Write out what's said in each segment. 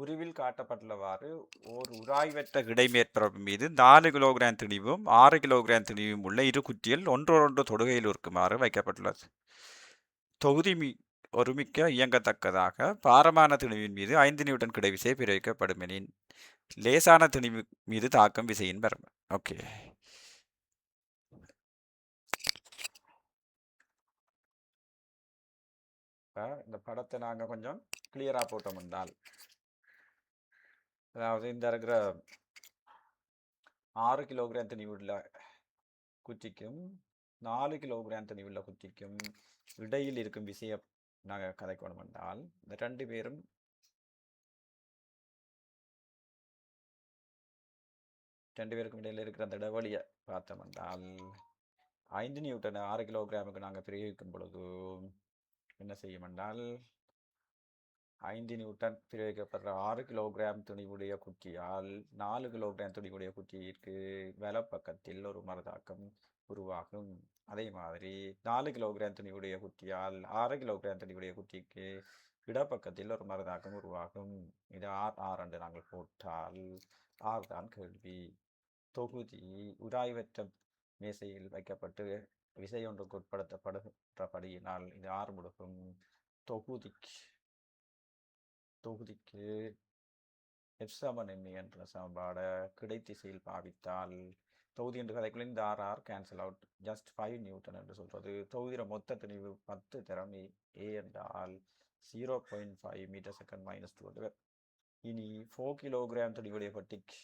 உருவில் காட்டப்பட்டுள்ளவாறு ஓர் உராய்வற்ற கிடைமேற்பரப்பு மீது 4 kilogram திணிவும் 6 kilogram திணிவும் உள்ள இரு குற்றிகள் ஒன்றோடொன்று தொடுகையில் இருக்குமாறு வைக்கப்பட்டுள்ளது. தொகுதி ஒருமிக்க இயங்கத்தக்கதாக பாரமான திணிவின் மீது 5 நியூட்டன் கிடைவிசை பிரயோகிக்கப்படும் எனின் லேசான திணிவு மீது தாக்கம் விசையின் வரம்பு. ஓகே, இந்த படத்தை நாங்கள் கொஞ்சம் கிளியராக போட்டோம் என்றால், அதாவது இந்த இருக்கிற 6 கிலோகிராம் திணிவுள்ள குச்சிக்கும் 4 கிலோகிராம் திணிவுள்ள குச்சிக்கும் இடையில் இருக்கும் விசையை நாங்கள் கதைக்கணும் என்றால், இந்த ரெண்டு பேரும் ரெண்டு பேருக்கும் இடையில இருக்கிற அந்த இடைவெளியை பார்த்தோம் என்றால் 5 நியூட்டன் 6 கிலோகிராமுக்கு நாங்கள் பிரயோகிக்கும் பொழுது என்ன செய்யும் என்றால் 5 நியூட்டன் பிரயோகிக்கப்படுற 6 கிலோகிராம் துணிவுடைய குச்சியால் 4 கிலோகிராம் துணிவுடைய குச்சியிற்கு வலப்பக்கத்தில் ஒரு மறுதாக்கம் உருவாகும். அதே மாதிரி 4 கிலோகிராம் துணிவுடைய குச்சியால் 6 கிலோகிராம் துணிவுடைய குச்சிக்கு இடப்பக்கத்தில் ஒரு மறுதாக்கம் உருவாகும். இது ஆர் என்று நாங்கள் போட்டால் ஆர் தான் கேள்வி. தொகுதி உராய்வற்ற மேசையில் வைக்கப்பட்டு விசை ஒன்றுக்கு உட்படுத்தப்படுகின்றபடியினால் இது ஆர் முடுக்கும். தொகுதிக்கு எப்சமன் என்ற சமன்பாடை கிடைத்திசையில் பாவித்தால் தொகுதி என்று கதைக்குள்ள இந்த R cancel out, just 5 newton என்று சொல்றது. தொகுதியோட மொத்த திணிவு 10 தரம் ஏ என்றால் 0.5 மீட்டர் செகண்ட் -2. இனி 4 கிலோகிராம் திணிவுடைய பட்டிக்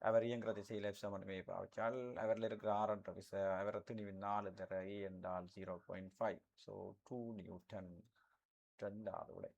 அவர் இயங்குற திசையில் எப்சமனுமே பாவிச்சால் அவரில் இருக்கிற ஆர் என்ற விசை அவர் திணிவு 4 தர ஏ என்றால் 0.5. So 2 Newton. 2வது விடை.